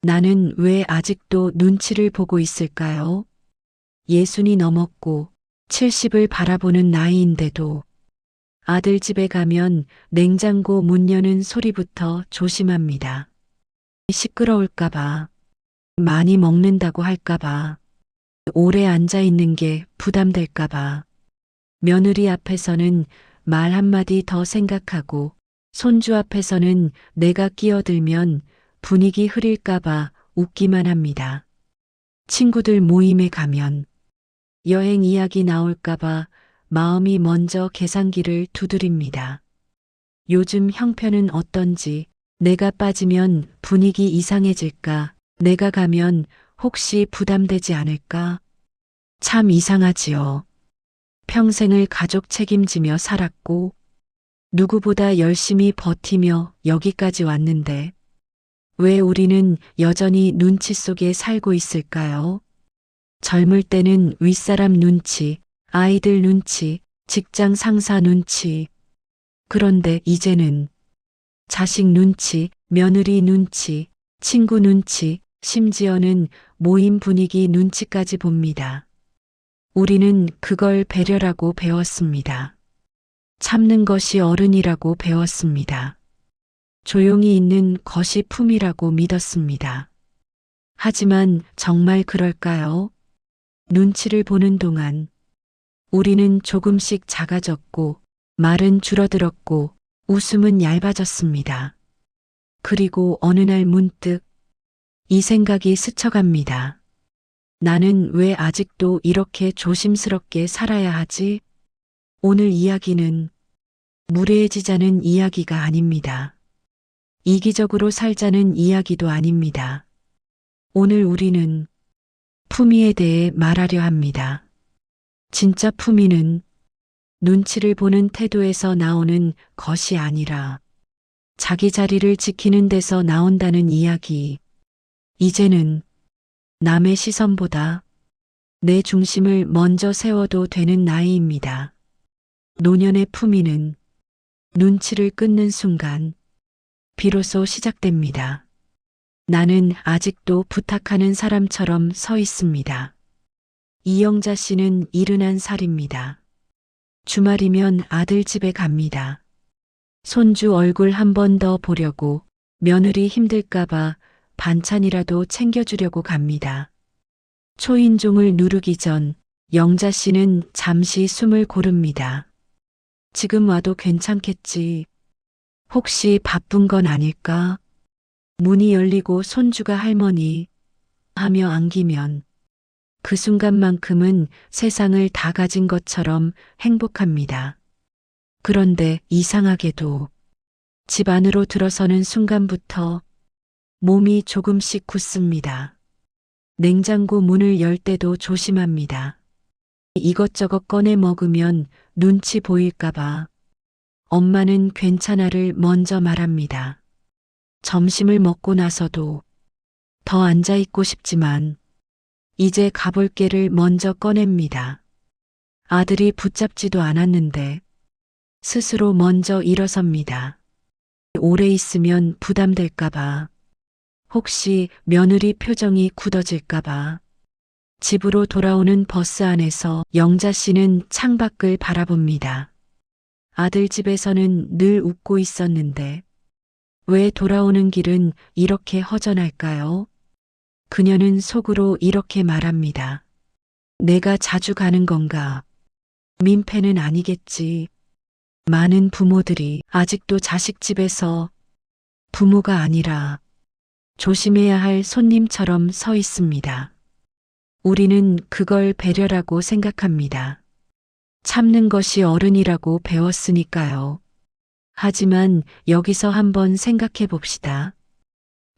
나는 왜 아직도 눈치를 보고 있을까요? 60이 넘었고 70을 바라보는 나이인데도 아들 집에 가면 냉장고 문 여는 소리부터 조심합니다. 시끄러울까봐, 많이 먹는다고 할까봐, 오래 앉아 있는 게 부담될까봐, 며느리 앞에서는 말 한마디 더 생각하고 손주 앞에서는 내가 끼어들면 분위기 흐릴까봐 웃기만 합니다. 친구들 모임에 가면 여행 이야기 나올까봐 마음이 먼저 계산기를 두드립니다. 요즘 형편은 어떤지, 내가 빠지면 분위기 이상해질까, 내가 가면 혹시 부담되지 않을까? 참 이상하지요. 평생을 가족 책임지며 살았고, 누구보다 열심히 버티며 여기까지 왔는데, 왜 우리는 여전히 눈치 속에 살고 있을까요? 젊을 때는 윗사람 눈치, 아이들 눈치, 직장 상사 눈치. 그런데 이제는 자식 눈치, 며느리 눈치, 친구 눈치, 심지어는 모임 분위기 눈치까지 봅니다. 우리는 그걸 배려라고 배웠습니다. 참는 것이 어른이라고 배웠습니다. 조용히 있는 것이 품이라고 믿었습니다. 하지만 정말 그럴까요? 눈치를 보는 동안 우리는 조금씩 작아졌고 말은 줄어들었고 웃음은 얇아졌습니다. 그리고 어느 날 문득 이 생각이 스쳐갑니다. 나는 왜 아직도 이렇게 조심스럽게 살아야 하지? 오늘 이야기는 무례해지자는 이야기가 아닙니다. 이기적으로 살자는 이야기도 아닙니다. 오늘 우리는 품위에 대해 말하려 합니다. 진짜 품위는 눈치를 보는 태도에서 나오는 것이 아니라 자기 자리를 지키는 데서 나온다는 이야기. 이제는 남의 시선보다 내 중심을 먼저 세워도 되는 나이입니다. 노년의 품위는 눈치를 끊는 순간 비로소 시작됩니다. 나는 아직도 부탁하는 사람처럼 서 있습니다. 이영자 씨는 71살입니다. 주말이면 아들 집에 갑니다. 손주 얼굴 한 번 더 보려고, 며느리 힘들까봐 반찬이라도 챙겨주려고 갑니다. 초인종을 누르기 전 영자 씨는 잠시 숨을 고릅니다. 지금 와도 괜찮겠지. 혹시 바쁜 건 아닐까? 문이 열리고 손주가 할머니 하며 안기면 그 순간만큼은 세상을 다 가진 것처럼 행복합니다. 그런데 이상하게도 집 안으로 들어서는 순간부터 몸이 조금씩 굳습니다. 냉장고 문을 열 때도 조심합니다. 이것저것 꺼내 먹으면 눈치 보일까봐. 엄마는 괜찮아를 먼저 말합니다. 점심을 먹고 나서도 더 앉아있고 싶지만 이제 가볼게를 먼저 꺼냅니다. 아들이 붙잡지도 않았는데 스스로 먼저 일어섭니다. 오래 있으면 부담될까봐. 혹시 며느리 표정이 굳어질까봐. 집으로 돌아오는 버스 안에서 영자 씨는 창밖을 바라봅니다. 아들 집에서는 늘 웃고 있었는데 왜 돌아오는 길은 이렇게 허전할까요? 그녀는 속으로 이렇게 말합니다. 내가 자주 가는 건가? 민폐는 아니겠지. 많은 부모들이 아직도 자식 집에서 부모가 아니라 조심해야 할 손님처럼 서 있습니다. 우리는 그걸 배려라고 생각합니다. 참는 것이 어른이라고 배웠으니까요. 하지만 여기서 한번 생각해 봅시다.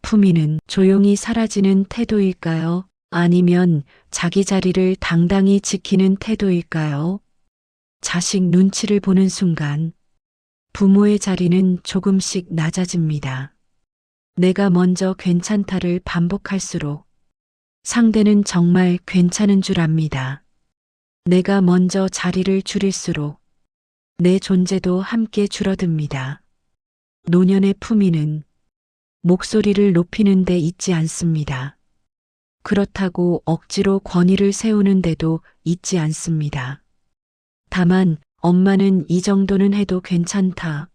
품위는 조용히 사라지는 태도일까요? 아니면 자기 자리를 당당히 지키는 태도일까요? 자식 눈치를 보는 순간 부모의 자리는 조금씩 낮아집니다. 내가 먼저 괜찮다를 반복할수록 상대는 정말 괜찮은 줄 압니다. 내가 먼저 자리를 줄일수록 내 존재도 함께 줄어듭니다. 노년의 품위는 목소리를 높이는 데 있지 않습니다. 그렇다고 억지로 권위를 세우는데도 있지 않습니다. 다만 엄마는 이 정도는 해도 괜찮다.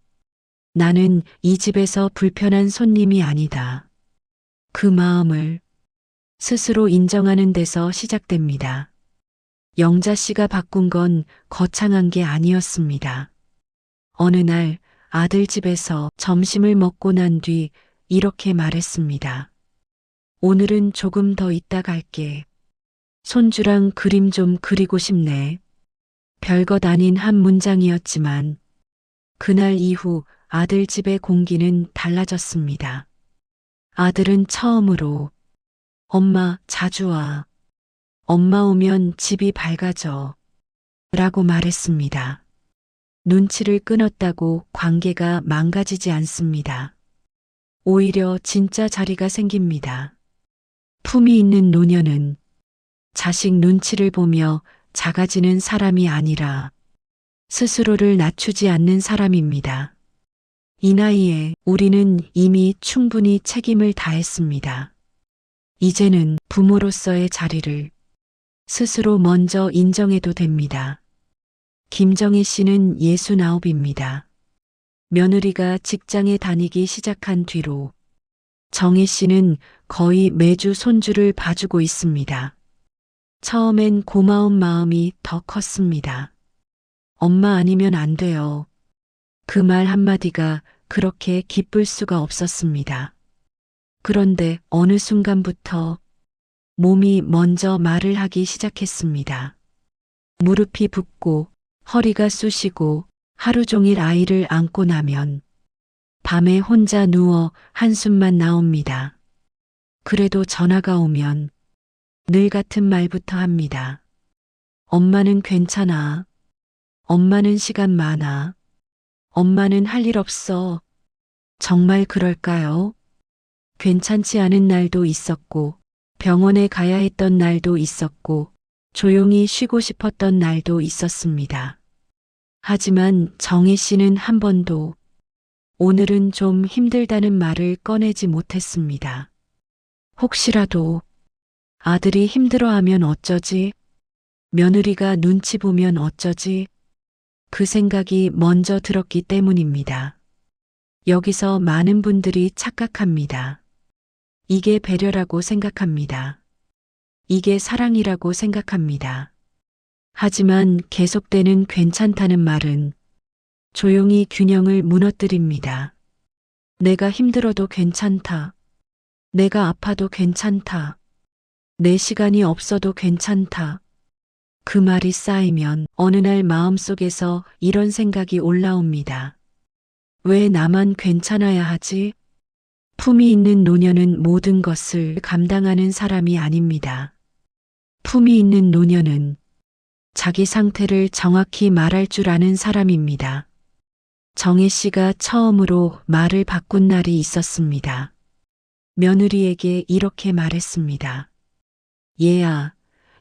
나는 이 집에서 불편한 손님이 아니다. 그 마음을 스스로 인정하는 데서 시작됩니다. 영자 씨가 바꾼 건 거창한 게 아니었습니다. 어느 날 아들 집에서 점심을 먹고 난 뒤 이렇게 말했습니다. 오늘은 조금 더 이따 갈게. 손주랑 그림 좀 그리고 싶네. 별것 아닌 한 문장이었지만 그날 이후 아들 집의 공기는 달라졌습니다. 아들은 처음으로 엄마 자주 와. 엄마 오면 집이 밝아져. 라고 말했습니다. 눈치를 끊었다고 관계가 망가지지 않습니다. 오히려 진짜 자리가 생깁니다. 품이 있는 노년은 자식 눈치를 보며 작아지는 사람이 아니라 스스로를 낮추지 않는 사람입니다. 이 나이에 우리는 이미 충분히 책임을 다했습니다. 이제는 부모로서의 자리를 스스로 먼저 인정해도 됩니다. 김정희 씨는 69입니다. 며느리가 직장에 다니기 시작한 뒤로 정희 씨는 거의 매주 손주를 봐주고 있습니다. 처음엔 고마운 마음이 더 컸습니다. 엄마 아니면 안 돼요. 그 말 한마디가 그렇게 기쁠 수가 없었습니다. 그런데 어느 순간부터 몸이 먼저 말을 하기 시작했습니다. 무릎이 붓고 허리가 쑤시고 하루 종일 아이를 안고 나면 밤에 혼자 누워 한숨만 나옵니다. 그래도 전화가 오면 늘 같은 말부터 합니다. 엄마는 괜찮아. 엄마는 시간 많아. 엄마는 할 일 없어. 정말 그럴까요? 괜찮지 않은 날도 있었고, 병원에 가야 했던 날도 있었고, 조용히 쉬고 싶었던 날도 있었습니다. 하지만 정희 씨는 한 번도 오늘은 좀 힘들다는 말을 꺼내지 못했습니다. 혹시라도 아들이 힘들어하면 어쩌지? 며느리가 눈치 보면 어쩌지? 그 생각이 먼저 들었기 때문입니다. 여기서 많은 분들이 착각합니다. 이게 배려라고 생각합니다. 이게 사랑이라고 생각합니다. 하지만 계속되는 괜찮다는 말은 조용히 균형을 무너뜨립니다. 내가 힘들어도 괜찮다. 내가 아파도 괜찮다. 내 시간이 없어도 괜찮다. 그 말이 쌓이면 어느 날 마음속에서 이런 생각이 올라옵니다. 왜 나만 괜찮아야 하지? 품이 있는 노년은 모든 것을 감당하는 사람이 아닙니다. 품이 있는 노년은 자기 상태를 정확히 말할 줄 아는 사람입니다. 정혜 씨가 처음으로 말을 바꾼 날이 있었습니다. 며느리에게 이렇게 말했습니다. 얘야,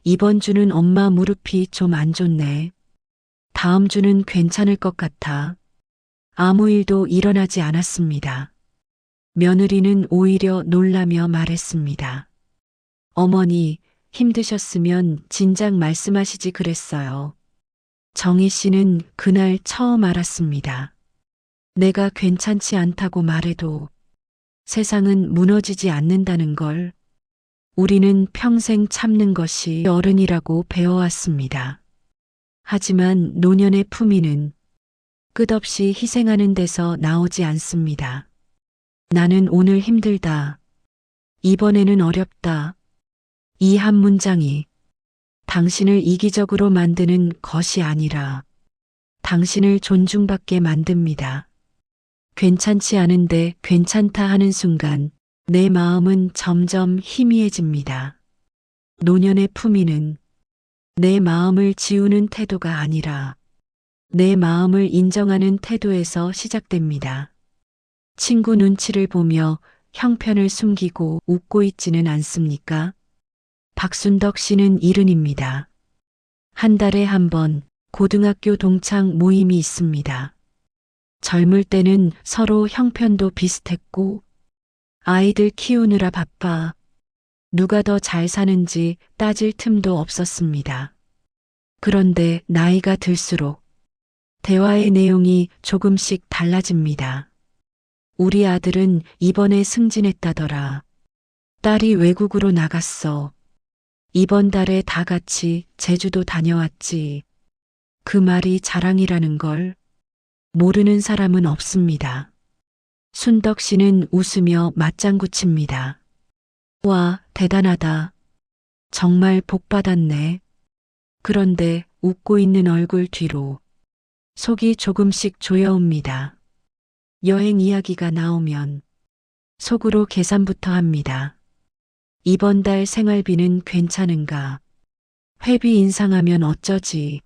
이번 주는 엄마 무릎이 좀 안 좋네. 다음 주는 괜찮을 것 같아. 아무 일도 일어나지 않았습니다. 며느리는 오히려 놀라며 말했습니다. 어머니, 힘드셨으면 진작 말씀하시지 그랬어요. 정희 씨는 그날 처음 알았습니다. 내가 괜찮지 않다고 말해도 세상은 무너지지 않는다는 걸. 우리는 평생 참는 것이 어른이라고 배워왔습니다. 하지만 노년의 품위는 끝없이 희생하는 데서 나오지 않습니다. 나는 오늘 힘들다. 이번에는 어렵다. 이 한 문장이 당신을 이기적으로 만드는 것이 아니라 당신을 존중받게 만듭니다. 괜찮지 않은데 괜찮다 하는 순간 내 마음은 점점 희미해집니다. 노년의 품위는 내 마음을 지우는 태도가 아니라 내 마음을 인정하는 태도에서 시작됩니다. 친구 눈치를 보며 형편을 숨기고 웃고 있지는 않습니까? 박순덕 씨는 70입니다. 한 달에 한 번 고등학교 동창 모임이 있습니다. 젊을 때는 서로 형편도 비슷했고 아이들 키우느라 바빠 누가 더 잘 사는지 따질 틈도 없었습니다. 그런데 나이가 들수록 대화의 내용이 조금씩 달라집니다. 우리 아들은 이번에 승진했다더라. 딸이 외국으로 나갔어. 이번 달에 다 같이 제주도 다녀왔지. 그 말이 자랑이라는 걸 모르는 사람은 없습니다. 순덕 씨는 웃으며 맞장구 칩니다. 와, 대단하다. 정말 복 받았네. 그런데 웃고 있는 얼굴 뒤로 속이 조금씩 조여옵니다. 여행 이야기가 나오면 속으로 계산부터 합니다. 이번 달 생활비는 괜찮은가? 회비 인상하면 어쩌지?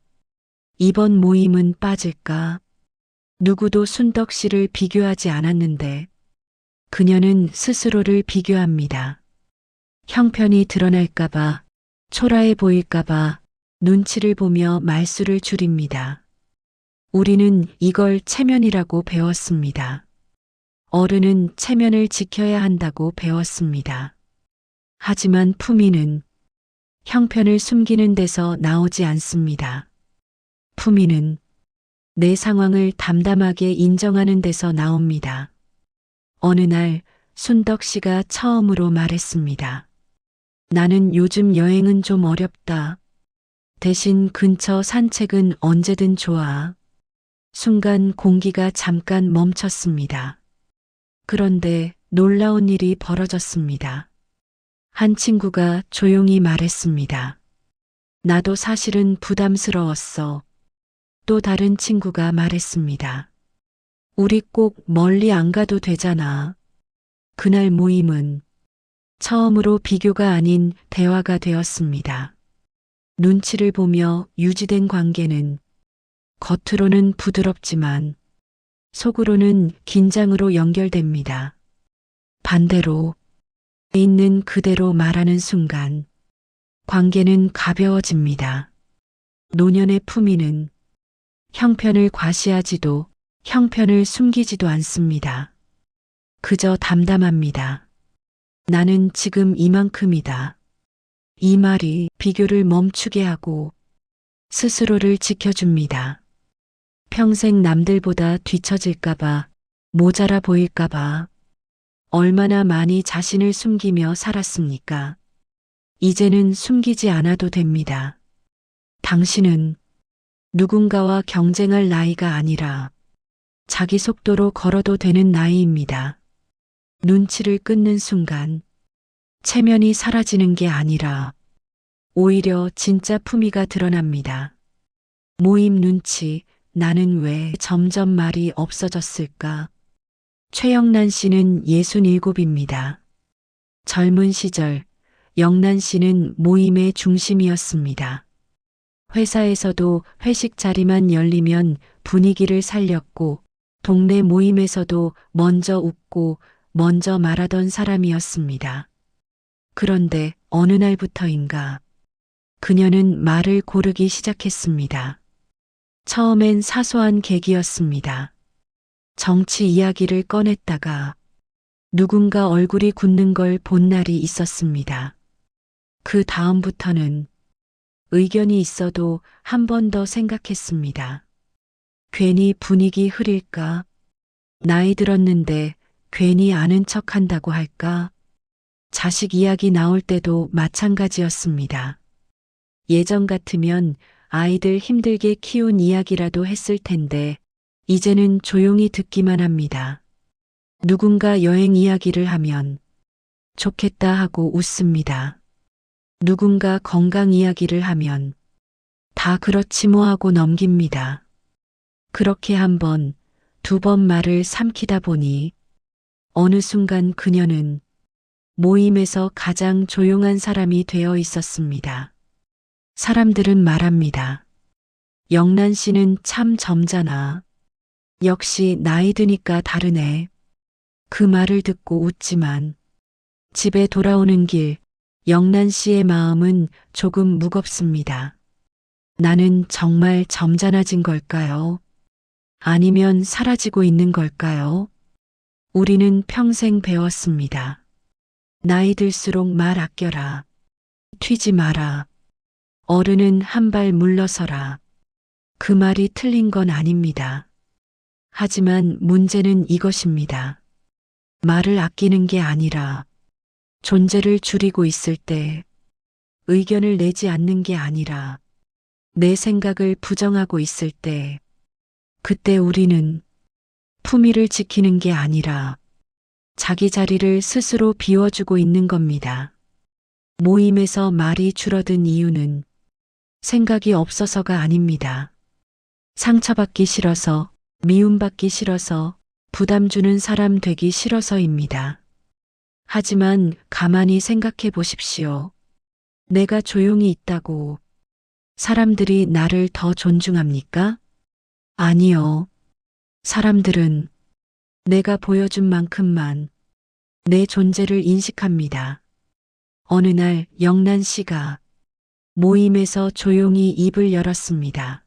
이번 모임은 빠질까? 누구도 순덕 씨를 비교하지 않았는데 그녀는 스스로를 비교합니다. 형편이 드러날까봐, 초라해 보일까봐 눈치를 보며 말수를 줄입니다. 우리는 이걸 체면이라고 배웠습니다. 어른은 체면을 지켜야 한다고 배웠습니다. 하지만 품위는 형편을 숨기는 데서 나오지 않습니다. 품위는 내 상황을 담담하게 인정하는 데서 나옵니다. 어느 날 순덕 씨가 처음으로 말했습니다. 나는 요즘 여행은 좀 어렵다. 대신 근처 산책은 언제든 좋아. 순간 공기가 잠깐 멈췄습니다. 그런데 놀라운 일이 벌어졌습니다. 한 친구가 조용히 말했습니다. 나도 사실은 부담스러웠어. 또 다른 친구가 말했습니다. 우리 꼭 멀리 안 가도 되잖아. 그날 모임은 처음으로 비교가 아닌 대화가 되었습니다. 눈치를 보며 유지된 관계는 겉으로는 부드럽지만 속으로는 긴장으로 연결됩니다. 반대로 있는 그대로 말하는 순간 관계는 가벼워집니다. 노년의 품위는 형편을 과시하지도 형편을 숨기지도 않습니다. 그저 담담합니다. 나는 지금 이만큼이다. 이 말이 비교를 멈추게 하고 스스로를 지켜줍니다. 평생 남들보다 뒤처질까봐, 모자라 보일까봐 얼마나 많이 자신을 숨기며 살았습니까? 이제는 숨기지 않아도 됩니다. 당신은 누군가와 경쟁할 나이가 아니라 자기 속도로 걸어도 되는 나이입니다. 눈치를 끊는 순간 체면이 사라지는 게 아니라 오히려 진짜 품위가 드러납니다. 모임 눈치, 나는 왜 점점 말이 없어졌을까? 최영란 씨는 67입니다. 젊은 시절 영란 씨는 모임의 중심이었습니다. 회사에서도 회식 자리만 열리면 분위기를 살렸고 동네 모임에서도 먼저 웃고 먼저 말하던 사람이었습니다. 그런데 어느 날부터인가 그녀는 말을 고르기 시작했습니다. 처음엔 사소한 계기였습니다. 정치 이야기를 꺼냈다가 누군가 얼굴이 굳는 걸 본 날이 있었습니다. 그 다음부터는 의견이 있어도 한 번 더 생각했습니다. 괜히 분위기 흐릴까? 나이 들었는데 괜히 아는 척 한다고 할까? 자식 이야기 나올 때도 마찬가지였습니다. 예전 같으면 아이들 힘들게 키운 이야기라도 했을 텐데 이제는 조용히 듣기만 합니다. 누군가 여행 이야기를 하면 좋겠다 하고 웃습니다. 누군가 건강 이야기를 하면 다 그렇지 뭐 하고 넘깁니다. 그렇게 한 번, 두 번 말을 삼키다 보니 어느 순간 그녀는 모임에서 가장 조용한 사람이 되어 있었습니다. 사람들은 말합니다. 영란 씨는 참 점잖아. 역시 나이 드니까 다르네. 그 말을 듣고 웃지만 집에 돌아오는 길 영란 씨의 마음은 조금 무겁습니다. 나는 정말 점잖아진 걸까요? 아니면 사라지고 있는 걸까요? 우리는 평생 배웠습니다. 나이 들수록 말 아껴라. 튀지 마라. 어른은 한 발 물러서라. 그 말이 틀린 건 아닙니다. 하지만 문제는 이것입니다. 말을 아끼는 게 아니라 존재를 줄이고 있을 때, 의견을 내지 않는 게 아니라 내 생각을 부정하고 있을 때, 그때 우리는 품위를 지키는 게 아니라 자기 자리를 스스로 비워주고 있는 겁니다. 모임에서 말이 줄어든 이유는 생각이 없어서가 아닙니다. 상처받기 싫어서, 미움받기 싫어서, 부담 주는 사람 되기 싫어서입니다. 하지만 가만히 생각해 보십시오. 내가 조용히 있다고 사람들이 나를 더 존중합니까? 아니요. 사람들은 내가 보여준 만큼만 내 존재를 인식합니다. 어느 날 영란 씨가 모임에서 조용히 입을 열었습니다.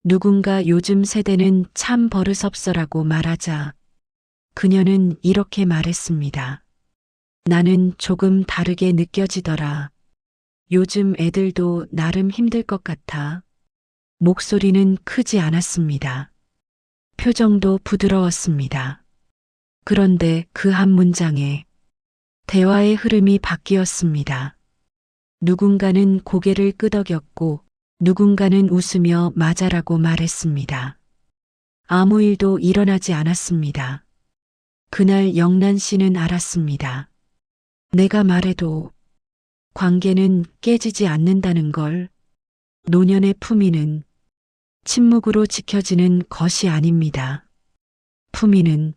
누군가 요즘 세대는 참 버릇없어라고 말하자 그녀는 이렇게 말했습니다. 나는 조금 다르게 느껴지더라. 요즘 애들도 나름 힘들 것 같아. 목소리는 크지 않았습니다. 표정도 부드러웠습니다. 그런데 그 한 문장에 대화의 흐름이 바뀌었습니다. 누군가는 고개를 끄덕였고 누군가는 웃으며 맞아라고 말했습니다. 아무 일도 일어나지 않았습니다. 그날 영란 씨는 알았습니다. 내가 말해도 관계는 깨지지 않는다는 걸. 노년의 품위는 침묵으로 지켜지는 것이 아닙니다. 품위는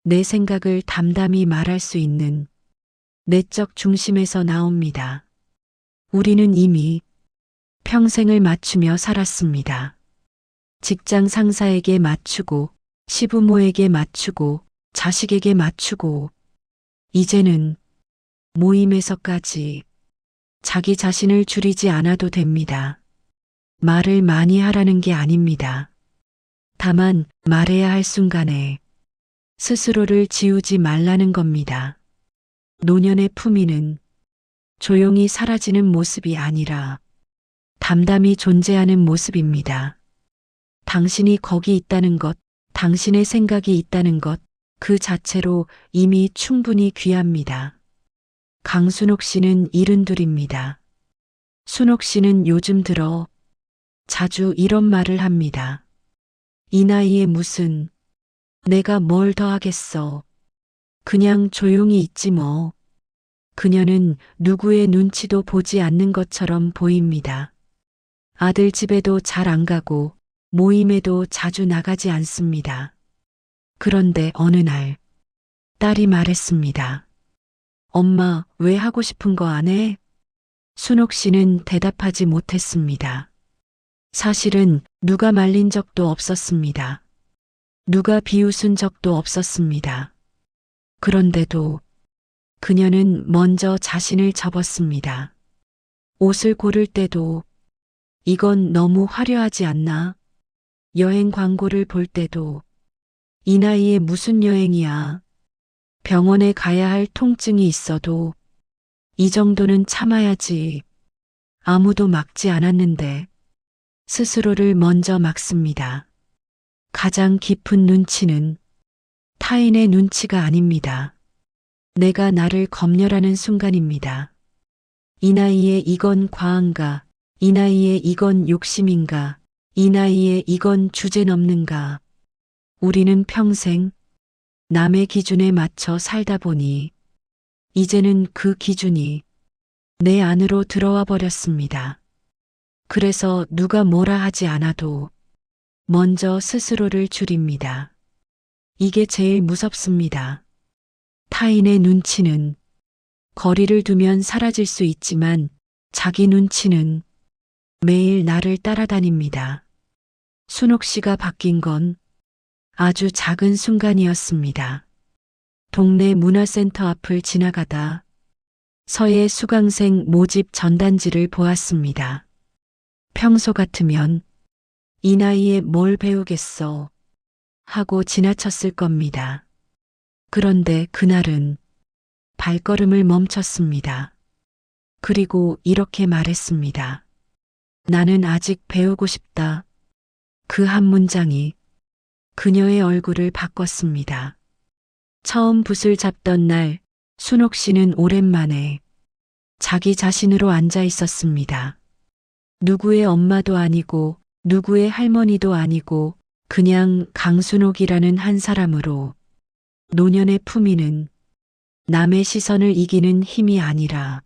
내 생각을 담담히 말할 수 있는 내적 중심에서 나옵니다. 우리는 이미 평생을 맞추며 살았습니다. 직장 상사에게 맞추고, 시부모에게 맞추고, 자식에게 맞추고, 이제는 모임에서까지 자기 자신을 줄이지 않아도 됩니다. 말을 많이 하라는 게 아닙니다. 다만 말해야 할 순간에 스스로를 지우지 말라는 겁니다. 노년의 품위는 조용히 사라지는 모습이 아니라 담담히 존재하는 모습입니다. 당신이 거기 있다는 것, 당신의 생각이 있다는 것, 그 자체로 이미 충분히 귀합니다. 강순옥 씨는 72입니다. 순옥 씨는 요즘 들어 자주 이런 말을 합니다. 이 나이에 무슨, 내가 뭘 더 하겠어. 그냥 조용히 있지 뭐. 그녀는 누구의 눈치도 보지 않는 것처럼 보입니다. 아들 집에도 잘 안 가고 모임에도 자주 나가지 않습니다. 그런데 어느 날 딸이 말했습니다. 엄마, 왜 하고 싶은 거 안 해? 순옥 씨는 대답하지 못했습니다. 사실은 누가 말린 적도 없었습니다. 누가 비웃은 적도 없었습니다. 그런데도 그녀는 먼저 자신을 접었습니다. 옷을 고를 때도 이건 너무 화려하지 않나? 여행 광고를 볼 때도 이 나이에 무슨 여행이야? 병원에 가야 할 통증이 있어도 이 정도는 참아야지. 아무도 막지 않았는데 스스로를 먼저 막습니다. 가장 깊은 눈치는 타인의 눈치가 아닙니다. 내가 나를 검열하는 순간입니다. 이 나이에 이건 과한가? 이 나이에 이건 욕심인가? 이 나이에 이건 주제넘는가? 우리는 평생 남의 기준에 맞춰 살다 보니 이제는 그 기준이 내 안으로 들어와 버렸습니다. 그래서 누가 뭐라 하지 않아도 먼저 스스로를 줄입니다. 이게 제일 무섭습니다. 타인의 눈치는 거리를 두면 사라질 수 있지만 자기 눈치는 매일 나를 따라다닙니다. 순옥 씨가 바뀐 건 아주 작은 순간이었습니다. 동네 문화센터 앞을 지나가다 서예 수강생 모집 전단지를 보았습니다. 평소 같으면 이 나이에 뭘 배우겠어 하고 지나쳤을 겁니다. 그런데 그날은 발걸음을 멈췄습니다. 그리고 이렇게 말했습니다. 나는 아직 배우고 싶다. 그 한 문장이 그녀의 얼굴을 바꿨습니다. 처음 붓을 잡던 날 순옥 씨는 오랜만에 자기 자신으로 앉아 있었습니다. 누구의 엄마도 아니고 누구의 할머니도 아니고 그냥 강순옥이라는 한 사람으로 노년의 품위는 남의 시선을 이기는 힘이 아니라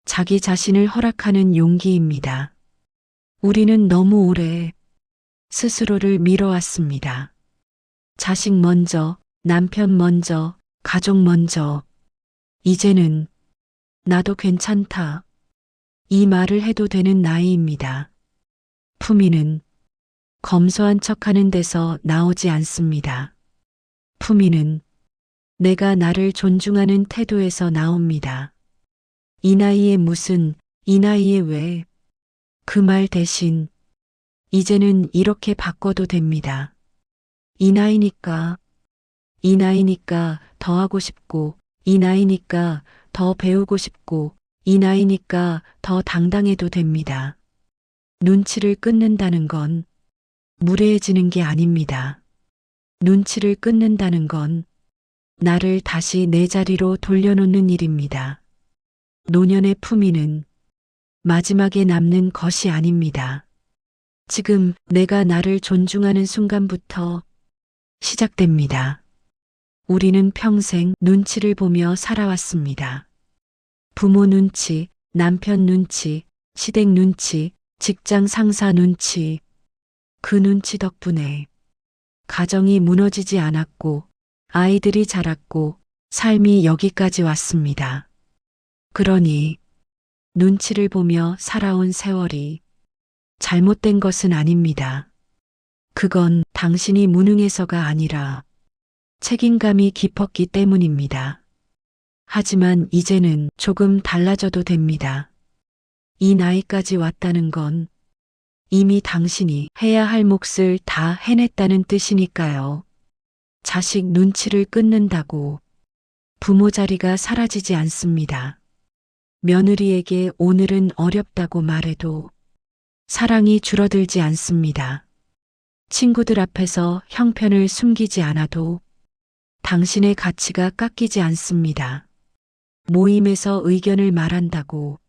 자기 자신을 허락하는 용기입니다. 우리는 너무 오래 스스로를 밀어왔습니다. 자식 먼저, 남편 먼저, 가족 먼저. 이제는 나도 괜찮다. 이 말을 해도 되는 나이입니다. 품위는 검소한 척하는 데서 나오지 않습니다. 품위는 내가 나를 존중하는 태도에서 나옵니다. 이 나이에 무슨, 이 나이에 왜. 그 말 대신 이제는 이렇게 바꿔도 됩니다. 이 나이니까, 이 나이니까 더 하고 싶고, 이 나이니까 더 배우고 싶고, 이 나이니까 더 당당해도 됩니다. 눈치를 끊는다는 건 무례해지는 게 아닙니다. 눈치를 끊는다는 건 나를 다시 내 자리로 돌려놓는 일입니다. 노년의 품위는 마지막에 남는 것이 아닙니다. 지금 내가 나를 존중하는 순간부터 시작됩니다. 우리는 평생 눈치를 보며 살아왔습니다. 부모 눈치, 남편 눈치, 시댁 눈치, 직장 상사 눈치. 그 눈치 덕분에 가정이 무너지지 않았고 아이들이 자랐고 삶이 여기까지 왔습니다. 그러니 눈치를 보며 살아온 세월이 잘못된 것은 아닙니다. 그건 당신이 무능해서가 아니라 책임감이 깊었기 때문입니다. 하지만 이제는 조금 달라져도 됩니다. 이 나이까지 왔다는 건 이미 당신이 해야 할 몫을 다 해냈다는 뜻이니까요. 자식 눈치를 끊는다고 부모 자리가 사라지지 않습니다. 며느리에게 오늘은 어렵다고 말해도 사랑이 줄어들지 않습니다. 친구들 앞에서 형편을 숨기지 않아도 당신의 가치가 깎이지 않습니다. 모임에서 의견을 말한다고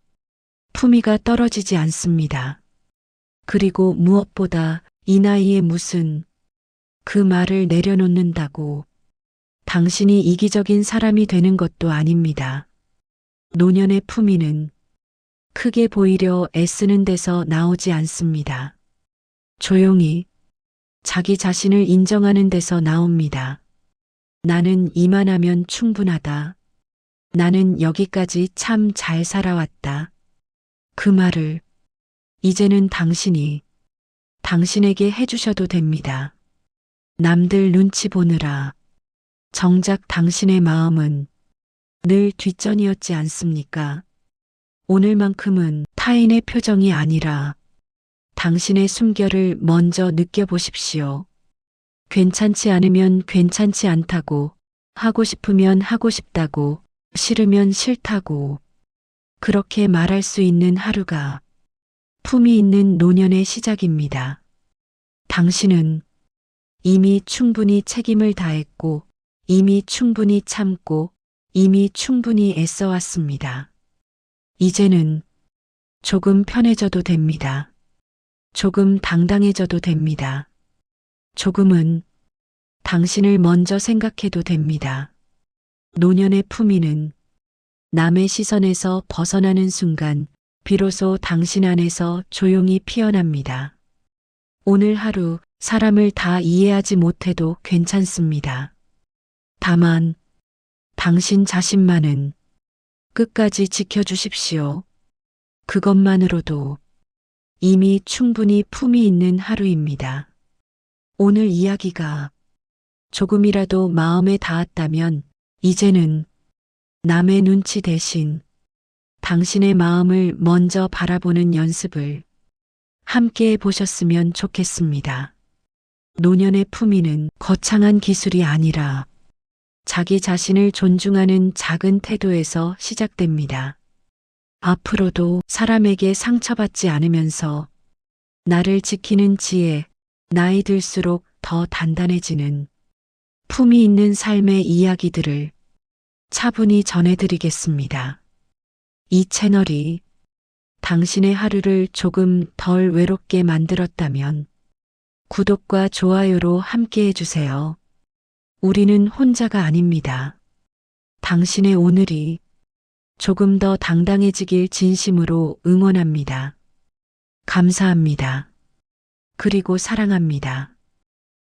품위가 떨어지지 않습니다. 그리고 무엇보다 이 나이에 무슨 그 말을 내려놓는다고 당신이 이기적인 사람이 되는 것도 아닙니다. 노년의 품위는 크게 보이려 애쓰는 데서 나오지 않습니다. 조용히 자기 자신을 인정하는 데서 나옵니다. 나는 이만하면 충분하다. 나는 여기까지 참 잘 살아왔다. 그 말을 이제는 당신이 당신에게 해주셔도 됩니다. 남들 눈치 보느라 정작 당신의 마음은 늘 뒷전이었지 않습니까? 오늘만큼은 타인의 표정이 아니라 당신의 숨결을 먼저 느껴보십시오. 괜찮지 않으면 괜찮지 않다고, 하고 싶으면 하고 싶다고, 싫으면 싫다고, 그렇게 말할 수 있는 하루가 품위 있는 노년의 시작입니다. 당신은 이미 충분히 책임을 다했고, 이미 충분히 참고, 이미 충분히 애써왔습니다. 이제는 조금 편해져도 됩니다. 조금 당당해져도 됩니다. 조금은 당신을 먼저 생각해도 됩니다. 노년의 품위는 남의 시선에서 벗어나는 순간 비로소 당신 안에서 조용히 피어납니다. 오늘 하루 사람을 다 이해하지 못해도 괜찮습니다. 다만 당신 자신만은 끝까지 지켜주십시오. 그것만으로도 이미 충분히 품위 있는 하루입니다. 오늘 이야기가 조금이라도 마음에 닿았다면 이제는 남의 눈치 대신 당신의 마음을 먼저 바라보는 연습을 함께 해보셨으면 좋겠습니다. 노년의 품위는 거창한 기술이 아니라 자기 자신을 존중하는 작은 태도에서 시작됩니다. 앞으로도 사람에게 상처받지 않으면서 나를 지키는 지혜, 나이 들수록 더 단단해지는 품이 있는 삶의 이야기들을 차분히 전해드리겠습니다. 이 채널이 당신의 하루를 조금 덜 외롭게 만들었다면 구독과 좋아요로 함께 해주세요. 우리는 혼자가 아닙니다. 당신의 오늘이 조금 더 당당해지길 진심으로 응원합니다. 감사합니다. 그리고 사랑합니다.